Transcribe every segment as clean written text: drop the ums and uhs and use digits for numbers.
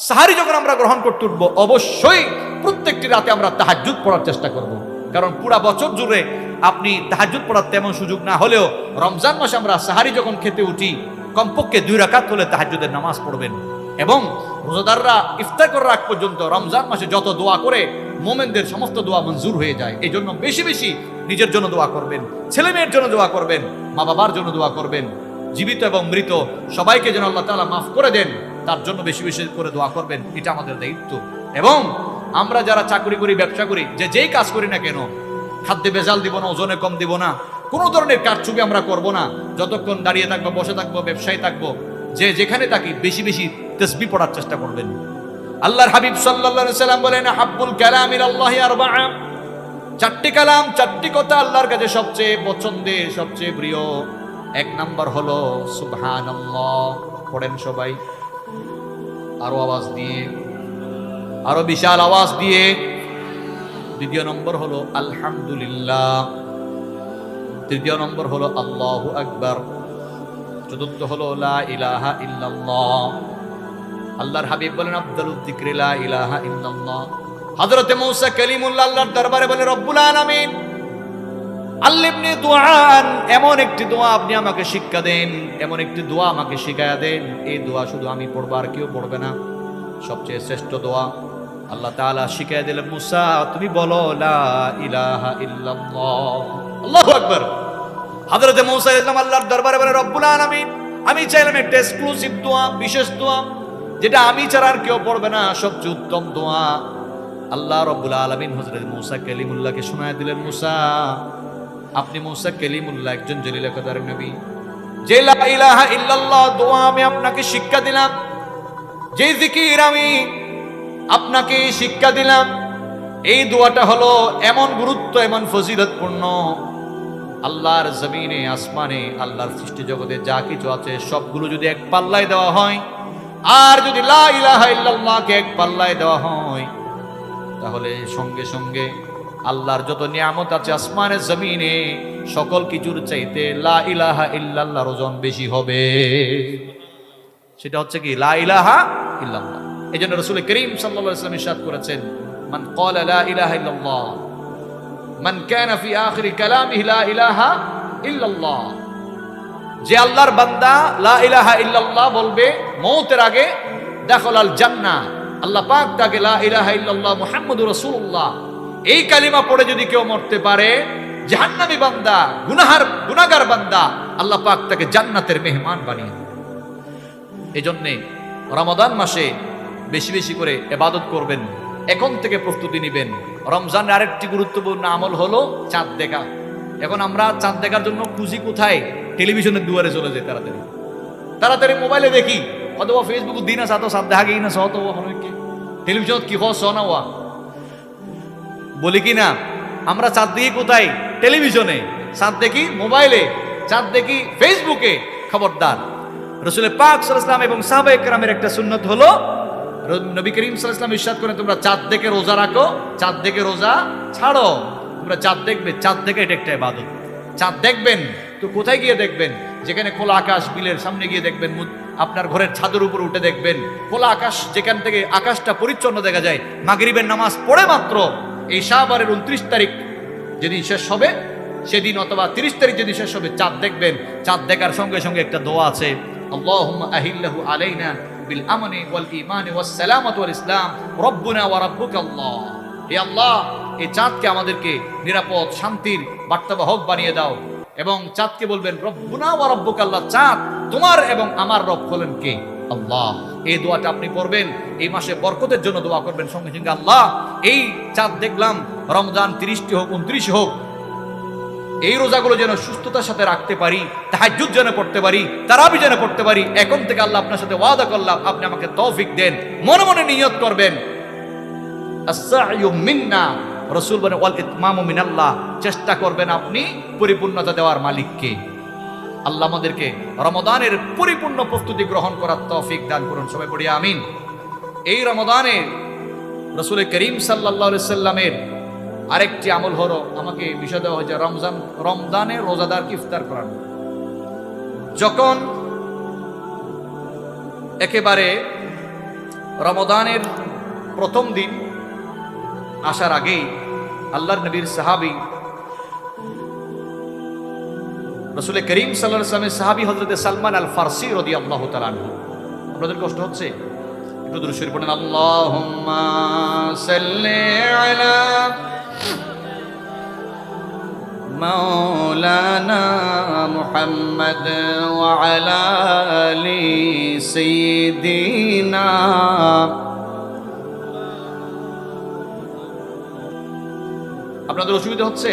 সাহারি যখন আমরা গ্রহণ করতে উঠবো, অবশ্যই প্রত্যেকটি রাতে আমরা তাহাজ্জুদ পড়ার চেষ্টা করব। কারণ পুরা বছর জুড়ে আপনি তাহাজ্জুদ পড়ার তেমন সুযোগ না হলেও রমজান মাসে আমরা সাহারি যখন খেতে উঠি, কমপক্ষে 2 রাকাত হলে তাহাজ্জুদের নামাজ পড়বেন। এবং রোজাদাররা ইফতার করার আগ পর্যন্ত রমজান মাসে যত দোয়া করে, মোমেনদের সমস্ত দোয়া মঞ্জুর হয়ে যায়। এই জন্য বেশি বেশি নিজের জন্য দোয়া করবেন, ছেলে মেয়ের জন্য দোয়া করবেন, মা বাবার জন্য দোয়া করবেন, জীবিত এবং মৃত সবাইকে যেন আল্লাহ তাআলা মাফ করে দেন, তার জন্য বেশি বেশি করে দোয়া করবেন। এটা আমাদের দায়িত্ব। এবং আমরা যারা চাকরি করি, ব্যবসা করি, যেই কাজ করি না কেন, খাদ্যে ভেজাল দিব না, ওজনে কম দিব না, কোনো ধরনের কারচুপি আমরা করব না। যতক্ষণ দাঁড়িয়ে থাকবো, বসে থাকবো, ব্যবসায়ী থাকবো, যে যেখানে থাকি বেশি বেশি তাসবিহ পড়ার চেষ্টা করবেন। আল্লাহর হাবিব সাল্লাল্লাহু আলাইহি সাল্লাম বলেন, হাব্বুল কালামি ইলাল্লাহি আরবা'a, 4টি কালাম, 4টি কথা আল্লাহর কাছে সবচেয়ে পছন্দের, সবচেয়ে প্রিয়। 1 নাম্বার হলো সুবহানাল্লাহ। পড়েন সবাই আরো আওয়াজ দিয়ে, আরো বিশাল আওয়াজ দিয়ে। 2 নম্বর হলো আলহামদুলিল্লাহ। 3 নম্বর হলো আল্লাহু আকবার। 4র্থ হলো লা ইলাহা ইল্লাল্লাহ। আল্লাহর হাবিব বলেন, আফদালুয যিকরি লা ইলাহা ইল্লাল্লাহ। হযরতে মূসা কালিমুল্লাহ আল্লাহর দরবারে বলে, রব্বুল আলামিন আল্লিমনি দুআন, এমন একটি দোয়া আপনি আমাকে শিক্ষা দেন, এমন একটি দোয়া আমাকে শিখায়া দেন, এই দোয়া শুধু আমি পড়ব আর কেউ পড়বে না, সবচেয়ে শ্রেষ্ঠ দোয়া। আল্লাহ তাআলা শিখায়া দিলেন, মূসা তুমি বলো লা ইলাহা ইল্লাল্লাহ। আল্লাহু আকবার। হযরতে মূসা ইসলাম আল্লাহর দরবারে বলে, রব্বুল আলামিন আমি চাইলাম একটা এক্সক্লুসিভ দোয়া, বিশেষ দোয়া, যেটা আমি ছাড়া আর কেউ পড়বে না, সবচেয়ে উত্তম দোয়া। আল্লাহ রাব্বুল আলামিন হযরত মূসা কালিমুল্লাহকে শোনায় দিলেন, মূসা আপনি মূসা কালিমুল্লাহ একজন জলিল কদর নবী, যে লা ইলাহা ইল্লাল্লাহ দোয়া আমি আপনাকে শিক্ষা দিলাম, যে জিকির আমি আপনাকে শিক্ষা দিলাম, এই দোয়াটা হলো এমন গুরুত্ব, এমন ফজিলতপূর্ণ, আল্লাহর জমিনে আসমানে আল্লাহর সৃষ্টি জগতে যা কিছু আছে সবগুলো যদি এক পাল্লায় দেওয়া হয়, আর যদি লা ইলাহা ইল্লাল্লাহকে এক পাল্লায় দেওয়া হয়, তাহলে সঙ্গে সঙ্গে আল্লাহর যত নিয়ামত আছে আসমানের জমিনে সকল কিছুর চাইতে লা ইলাহা ইল্লাল্লাহর ওজন বেশি হবে। সেটা হচ্ছে কি লা ইলাহা ইল্লাল্লাহ। এই জন্য রাসূল করিম সাল্লাল্লাহু আলাইহি ওয়াসাল্লাম ইরশাদ করেছেন, মান ক্বালা লা ইলাহা ইল্লাল্লাহ মান কানা ফি আখিরি কালামিহি লা ইলাহা ইল্লাল্লাহ, যে আল্লাহর বান্দা লা ইলাহা ইল্লাল্লাহ বলবে মওতের আগে, দাখালাল জান্নাহ, আল্লাহ পাক তাকে লা ইলাহা ইল্লাল্লাহ মুহাম্মাদুর রাসূলুল্লাহ এই কালিমা পড়ে যদি কেউ মরতে পারে, জাহান্নামী বান্দা, গুনাহগার বান্দা, আল্লাহ পাক তাকে জান্নাতের মেহমান বানিয়ে দেন। এই জন্যে রমাদান মাসে বেশি বেশি করে ইবাদত করবেন, এখন থেকে প্রস্তুতি নেবেন। রমজানের আরেকটি গুরুত্বপূর্ণ আমল হলো চাঁদ দেখা। এখন আমরা চাঁদ দেখার জন্য খুঁজি কোথায়? টেলিভিশনের দুয়ারে চলে যাই, তাড়াতাড়ি তাড়াতাড়ি মোবাইলে দেখি, অথবা ফেসবুক দিন আছে তো চাঁদ দেখা গেই না সহ তো অনেকে টেলিভিশন কি হওয়া সহ না হওয়া বলি কি না। আমরা চাঁদ দেখি কোথায়? টেলিভিশনে। চাঁদ দেখি মোবাইলে, চাঁদ দেখি ফেসবুকে। খবরদার, রাসূল পাক সাল্লাল্লাহু আলাইহি ওয়াসাল্লাম এবং সাহাবায়ে কেরামের একটা সুন্নাত হলো, নবী করিম সাল্লাল্লাহু আলাইহি ওয়াসাল্লাম ইরশাদ করেন, তোমরা চাঁদ দেখে রোজা রাখো, চাঁদ দেখে রোজা ছাড়ো। তোমরা চাঁদ দেখবে, চাঁদ দেখে এটা একটা ইবাদত। চাঁদ দেখবেন তো কোথায় গিয়ে দেখবেন? যেখানে খোলা আকাশ, বিলের সামনে গিয়ে দেখবেন, আপনার ঘরের ছাদের উপর উঠে দেখবেন, খোলা আকাশ, যেখান থেকে আকাশটা পরিচ্ছন্ন দেখা যায়। মাগরিবের নামাজ পড়ে মাত্র এই শাবানের 29 তারিখ যেদিন শেষ হবে সেদিন, অথবা 30 তারিখ যেদিন শেষ হবে, চাঁদ দেখবেন। চাঁদ দেখার সঙ্গে সঙ্গে একটা দোয়া আছে, আল্লাহুম্মা আহিল্লাহু আলাইনা বিল আমনি ওয়াল ঈমানি ওয়াস সালামাতি ওয়াল ইসলাম রব্বুনা ওয়া রাব্বুকা আল্লাহ। হে আল্লাহ, এই চাঁদকে আমাদেরকে নিরাপদ, শান্তির বার্তাবাহক বানিয়ে দাও। এবং চাঁদকে বলবেন রব্বুনা ওয়া রাব্বুকা আল্লাহ, চাঁদ তোমার এবং আমার রব হলেন কে? আল্লাহ। এই দোয়াটা আপনি পড়বেন, এই মাসে বরকতের জন্য দোয়া করবেন। সঙ্গে সঙ্গে আল্লাহ, এই চাঁদ দেখলাম, রমজান 30টি হোক 29 হোক, এই রোজাগুলো যেন সুস্থতার সাথে রাখতে পারি, তাহাজ্জুদ যেন পড়তে পারি, তারাবি যেন পড়তে পারি। এখন থেকে আল্লাহ আপনার সাথে ওয়াদা করলাম, আপনি আমাকে তৌফিক দেন। মনে মনে নিয়ত করবেন, আস-সা'য়ু মিন্না, রাসূল বলেন ওয়াল ইতমামু মিনাল্লাহ, চেষ্টা করবেন আপনি পরিপূর্ণতা দেওয়ার মালিককে। আল্লাহ আমাদেরকে রমাদানের পরিপূর্ণ প্রস্তুতি গ্রহণ করার তৌফিক দান করুন। সবাই পড়ি আমিন। এই রমাদানে রাসূল করিম সাল্লাল্লাহু আলাইহি সাল্লামের আরেকটি আমল হলো, আমাকে বিষয় দেওয়া হয়েছে রমজানে রোজাদারকে ইফতার করানো। যখন একেবারে রমাদানের প্রথম দিন আসার আগেই আল্লাহর নবীর সাহাবী রাসূল করিম সাল্লাল্লাহু আলাইহি ওয়াসাল্লামের সাহাবী হযরত সালমান আল ফারসি রাদিয়াল্লাহু তাআলা আনহু, আপনাদের কষ্ট হচ্ছে একটু দুরূদ শরীফ পড়েন। আল্লাহুম্মা সাল্লি আলা মাওলানা মুহাম্মদ ওয়া আলা আলি সাইয়্যিদিনা। আপনাদের অসুবিধা হচ্ছে?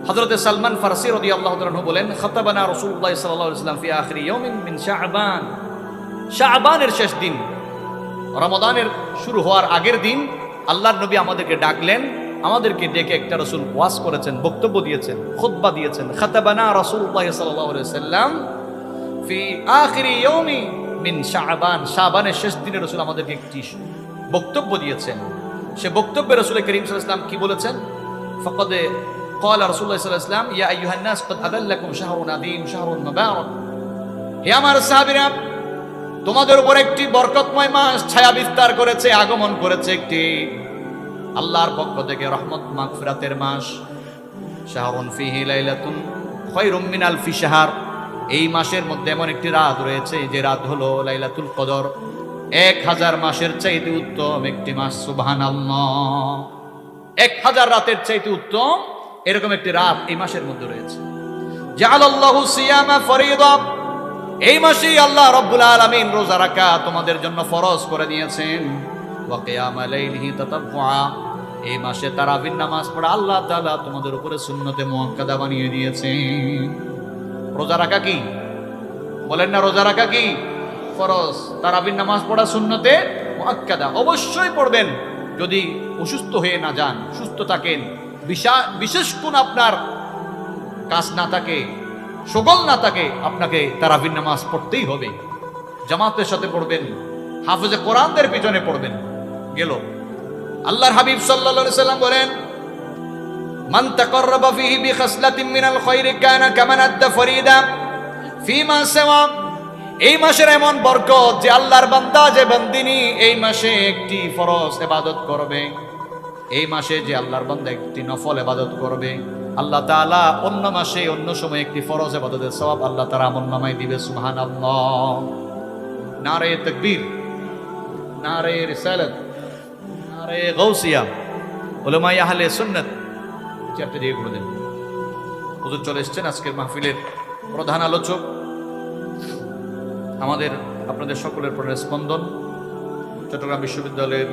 হযরত সালমান ফারসি রাদিয়াল্লাহু তাআলা আনহু বলেন, খাতাবানা রাসূলুল্লাহ সাল্লাল্লাহু আলাইহি ওয়াসাল্লাম ফি আখিরি ইয়াউমিন মিন শাবান, শাবানের শেষ দিন, রমাদানের শুরু হওয়ার আগের দিন আল্লাহর নবী আমাদেরকে ডাকলেন, আমাদেরকে ডেকে একটা রাসূল ওয়াজ করেছেন, বক্তব্য দিয়েছেন, খুতবা দিয়েছেন। খাতাবানা রাসূলুল্লাহ সাল্লাল্লাহু আলাইহি ওয়াসাল্লাম ফি আখিরি ইয়াউমি মিন শাবান, শাবানের শেষ দিনে রাসূল আমাদেরকে একটি বক্তব্য দিয়েছেন। সে বক্তব্যে রাসূল করিম সাল্লাল্লাহু আলাইহি ওয়াসাল্লাম কি বলেছেন? ফাকাদ قال رسول الله صلى الله عليه وسلم يا ايها الناس قد اذلكم شهر عظيم شهر مبارك। হে আমার সাহাবীরা, তোমাদের উপর একটি বরকতময় মাস ছায়া বিস্তার করেছে, আগমন করেছে একটি আল্লাহর পক্ষ থেকে রহমত মাগফিরাতের মাস। শাহরুন ফিহি লাইলাতুন খায়রুম মিন আলফি শাহর, এই মাসের মধ্যে এমন একটি রাত রয়েছে যে রাত হলো লাইলাতুল কদর, 1000 মাসের চাইতে উত্তম একটি মাস। সুবহানাল্লাহ, 1000 রাতের চাইতে উত্তম এরকম একটি রাত এই মাসের মধ্যে রয়েছে। জাআলাল্লাহু সিয়ামা ফরিদা, এই মাসেই আল্লাহ রাব্বুল আলামিন রোজা রাখা তোমাদের জন্য ফরজ করে দিয়েছেন। ওয়া কিয়ামা লাইলিহি তাতাব্বুআ, এই মাসে তারাবির নামাজ পড়া আল্লাহ তাআলা তোমাদের উপরে সুন্নতে মুআক্কাদা বানিয়ে দিয়েছেন। রোজা রাখা কি বলেন না? রোজা রাখা কি ফরজ, তারাবির নামাজ পড়া সুন্নতে মুআক্কাদা। অবশ্যই পড়বেন, যদি অসুস্থ হয়ে না যান, সুস্থ থাকেন, বিশেষ কোন আপনার কাজ না থাকে, সগল না থাকে, আপনাকে তারাবির নামাজ পড়তেই হবে। জামাতের সাথে পড়বেন, হাফেজে কোরআনদের পিছনে পড়বেন। গেল আল্লাহর হাবিব সাল্লাল্লাহু আলাইহি সাল্লাম বলেন, মান তাকাররাবা ফিহি বিখাসলাতিন মিনাল খায়রি কানা কামান আদ্দা ফরিদা ফিমা সাওয়া। এই মাসের এমন বরকত যে আল্লাহর বান্দা, যে বান্দিনী এই মাসে একটি ফরজ ইবাদত করবে, এই মাসে যে আল্লাহর বান্দা একটি নফল ইবাদত করবে, আল্লাহ তাআলা অন্য মাসে অন্য সময় একটি ফরজ ইবাদতের সওয়াব আল্লাহ তাআলা আমলনামায় দিবে। সুবহানাল্লাহ, নারে তাকবীর, নারে রিসালাত, নারে গাউসিয়া, উলামায়ে আহলে সুন্নাত চ্যাপ্টার দিয়ে করে দেন। হুজুর চলে এসেছেন আজকের মাহফিলের প্রধান আলোচক, আমাদের আপনাদের সকলের প্রাণের স্পন্দন, চট্টগ্রাম বিশ্ববিদ্যালয়ের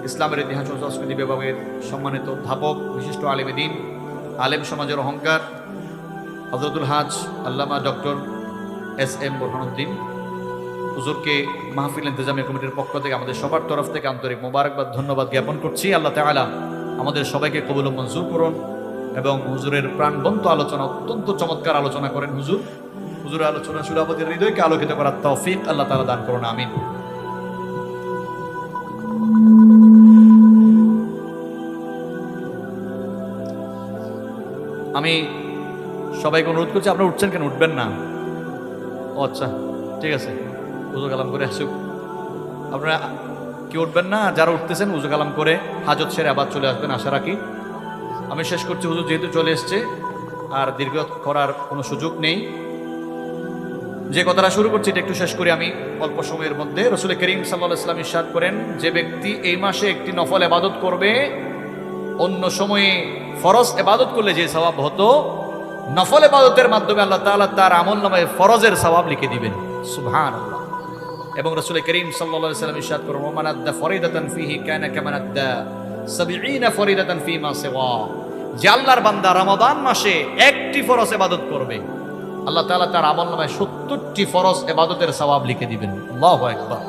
ইসলামের ইতিহাস ও সংস্কৃতি বিভাগের সম্মানিত অধ্যাপক, বিশিষ্ট আলেম দ্বীন, আলেম সমাজের অহংকার, হযরতুল হাজ আল্লামা ডক্টর এস.এম. বুরহানুদ্দিন হুজুরকে মাহফিল ইন্তেজামিয়া কমিটির পক্ষ থেকে আমাদের সবার তরফ থেকে আন্তরিক মোবারকবাদ, ধন্যবাদ জ্ঞাপন করছি। আল্লাহ তাআলা আমাদের সবাইকে কবুল ও মঞ্জুর করুন এবং হুজুরের প্রাণবন্ত আলোচনা, অত্যন্ত চমৎকার আলোচনা করেন হুজুরের আলোচনা শুনে আমাদের হৃদয়কে আলোকিত করার তৌফিক আল্লাহ তাআলা দান করুন, আমিন। আমি সবাইকে অনুরোধ করছি, আপনারা উঠছেন কেন? উঠবেন না? ও আচ্ছা, ঠিক আছে, উজু কালাম করে আসুক। আপনারা কি উঠবেন না? যারা উঠতেছেন উজু কালাম করে হাজত সেরে আবার চলে আসবেন, আশা রাখি। আমি শেষ করছি, হুজুর যেহেতু চলে এসছে আর দীর্ঘ করার কোনো সুযোগ নেই। যে কথাটা শুরু করছি এটা একটু শেষ করি আমি অল্প সময়ের মধ্যে। রাসূল করিম সাল্লাল্লাহু আলাইহি ওয়াসাল্লাম ইরশাদ করেন, যে ব্যক্তি এই মাসে একটি নফল ইবাদত করবে, অন্য সময়ে ফরজ ইবাদত করলে যে সওয়াব হতো, নফল ইবাদতের মাধ্যমে আল্লাহ তাআলা তার আমলনামায় ফরজের সওয়াব লিখে দিবেন। সুবহানাল্লাহ। এবং রাসূল করিম সাল্লাল্লাহু আলাইহি ওয়াসাল্লাম ইরশাদ করেন, ওয়া মান আদ্দা ফরিদাতান ফিহি কানা কামান আদ্দা 70 ফরিদাতান ফিমা সিওয়া। যে আল্লাহর বান্দা রমাদান মাসে একটি ফরজ ইবাদত করবে, আল্লাহ তাআলা তার আমলনামায় 70টি ফরজ ইবাদতের সওয়াব লিখে দিবেন। আল্লাহু আকবার।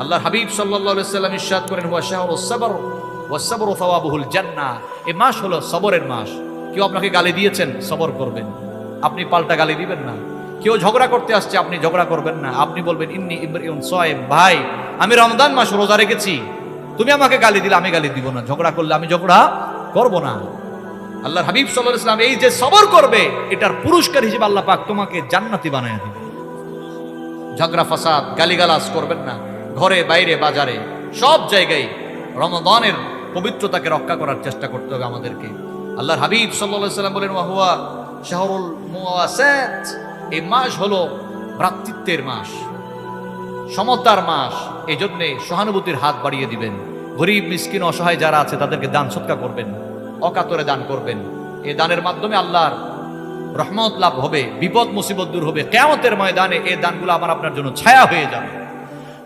আল্লাহর হাবিব সাল্লাল্লাহু আলাইহি ওয়াসাল্লাম ইরশাদ করেন, হুয়া শাহরুস সাবর ওয়াস সাবরু সাওয়াবুহুল জান্নাহ। এই মাস হলো সবরের মাস। কেউ আপনাকে গালি দিয়েছেন, সবর করবেন, আপনি পাল্টা গালি দিবেন না। কেউ ঝগড়া করতে আসছে, আপনি ঝগড়া করবেন না, আপনি বলবেন ইন্নী ইমরিউন সায়েম, ভাই আমি রমজান মাস রোজা রেখেছি, তুমি আমাকে গালি দিলে আমি গালি দিব না, ঝগড়া করলে আমি ঝগড়া করব না। আল্লাহর হাবিব সাল্লাল্লাহু আলাইহি ওয়াসাল্লাম এই যে সবর করবে, এটার পুরস্কার হিসেবে আল্লাহ পাক তোমাকে জান্নাতি বানায় দিবেন। ঝগড়া ফাসাদ গালিগালাজ করবেন না, ঘরে বাইরে বাজারে সব জায়গায় রমাদানের পবিত্রতাকে রক্ষা করার চেষ্টা করতে হবে আমাদেরকে। আল্লাহর হাবিব সাল্লাল্লাহু আলাইহি সাল্লাম বলেন, ওয়াহুয়া শাহরুল মুওয়াসাত, এই মাস হলো ভ্রাতৃত্বের মাস, সমতার মাস। এই জন্যে সহানুভূতির হাত বাড়িয়ে দিবেন। গরিব মিসকিন অসহায় যারা আছে তাদেরকে দান সৎকা করবেন, অকাতরে দান করবেন। এই দানের মাধ্যমে আল্লাহর রহমত লাভ হবে, বিপদ মুসিবত দূর হবে। কিয়ামতের ময়দানে এই দানগুলো আমার আপনার জন্য ছায়া হয়ে যাবে।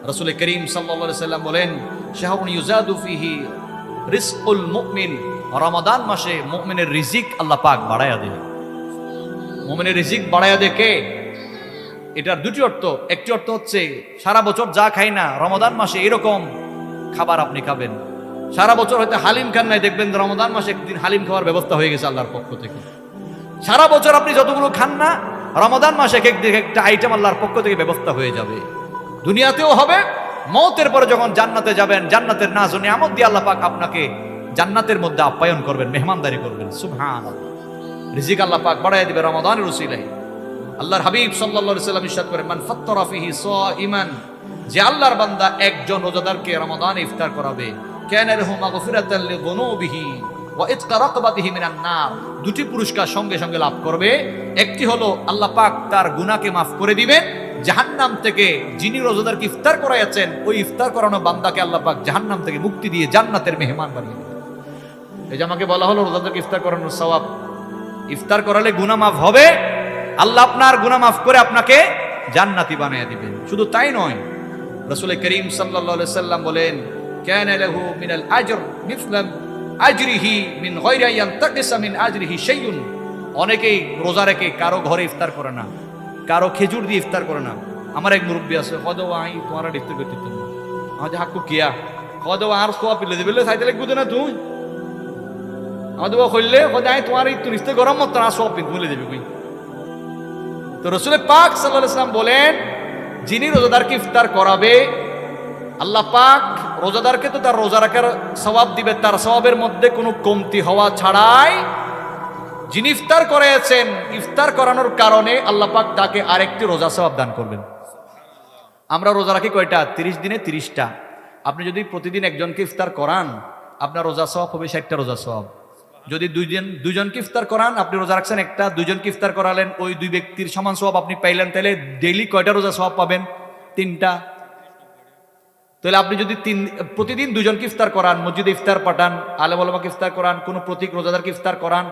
রাসূল করিম সাল্লাল্লাহু আলাইহি সাল্লাম বলেন, শাহরুন ইউজাদু ফিহি রিজকুল মুমিন, রমাদান মাসে মুমিনের রিজিক আল্লাহ পাক বাড়ায়া দেয়। মুমিনের রিজিক বাড়ায়া দেয় কে? এটার দুটি অর্থ। একটি অর্থ হচ্ছে সারা বছর যা খাই না, রমাদান মাসে এরকম খাবার আপনি খাবেন। সারা বছর হয়তো হালিম খান নাই, দেখবেন রমাদান মাসে একদিন হালিম খাওয়ার ব্যবস্থা হয়ে গেছে আল্লাহর পক্ষ থেকে। সারা বছর আপনি যতগুলো খান না, রমাদান মাসে একটা আইটেম আল্লাহর পক্ষ থেকে ব্যবস্থা হয়ে যাবে। দুনিয়াতেও হবে, মওতের পরে যখন জান্নাতে যাবেন, জান্নাতের নাজ ও নিয়ামত দিয়ে আল্লাহ পাক আপনাকে জান্নাতের মধ্যে আপ্যায়ন করবেন, মেহমানদারি করবেন। সুবহানাল্লাহ, রিজিক আল্লাহ পাক বাড়ায় দিবে রমাদানের উসিলায়। আল্লাহর হাবিব সাল্লাল্লাহু আলাইহি সাল্লাম ইরশাদ করেন, মান ফাত্তারা ফিহি সাইমান, যে আল্লাহর বান্দা একজন রোজাদারকে রমাদানে ইফতার করাবে, কানা লাহু মাগফিরাতান লিযুনুবিহি ওয়া ইতকা রাকবাতিহি মিনান নার, দুটি পুরস্কার সঙ্গে সঙ্গে লাভ করবে। একটি হলো আল্লাহ পাক তার গুনাহকে মাফ করে দিবেন, জাহান্নাম থেকে যিনি রোজাদারকে ইফতার করাইয়াছেন ওই ইফতার করানো বান্দাকে আল্লাহ পাক জাহান্নাম থেকে মুক্তি দিয়ে জান্নাতের মেহমান বানিয়ে দিবেন। এই যে আমাকে বলা হলো রোজাদারকে ইফতার করানোর সওয়াব, ইফতার করালে গুনাহ মাফ হবে, আল্লাহ আপনার গুনাহ মাফ করে আপনাকে জান্নাতি বানিয়ে দিবেন। শুধু তাই নয়, রাসূল করিম সাল্লাল্লাহু আলাইহি সাল্লাম বলেন, কানা লাহু মিনাল আজর মিসলাম আজরিহি মিন গায়রি আন ইয়ানতাকিসা মিন আজরিহি শাইউন। অনেকেই রোজা রেখে কারো ঘরে ইফতার করে না, কারো খেজুর দিয়ে ইফতার করে না। আমার এক মুরব্বী আছে, কদো আই তোমার ইফতার করতে তুমি আমাদের হাক্কু কিয়া কদো আর সোয়া পিলে দিবে চাইতে লাগবে না তুই আমাদের কইলে কদে আই তোমার ইফতার গরম মত না সব পিন তুলে দেবে কই। তো রাসূল পাক সাল্লাল্লাহু আলাইহি সাল্লাম বলেন, যিনি রোজাদারকে ইফতার করাবে, আল্লাহ পাক রোজাদারকে তো তার রোজা রাখার সওয়াব দিবে, তার সওয়াবের মধ্যে কোনো কমতি হওয়া ছাড়াই। যিনি ইফতার করেছেন, ইফতার করানোর কারণে আল্লাহ পাক তাকে আরেকটি রোজা সওয়াব দান করবেন। আমরা রোজা রাখি কয়টা? 30 দিনে 30টা। আপনি যদি প্রতিদিন একজনকে ইফতার করান, আপনার রোজা সওয়াব হবে 60টা রোজা সওয়াব। যদি দুইজনকে ইফতার করান, আপনি রোজা রাখছেন একটা, দুইজনকে ইফতার করালেন, ওই দুই ব্যক্তির সমান সওয়াব আপনি পাইলেন, তাহলে ডেইলি কয়টা রোজা সওয়াব পাবেন? 3টা। তাহলে আপনি যদি প্রতিদিন দুজনকে ইফতার করান, মসজিদে ইফতার পাঠান, আলেম ওলামাকে ইফতার করান, কোনো প্রতীক রোজাদারকে ইফতার করান,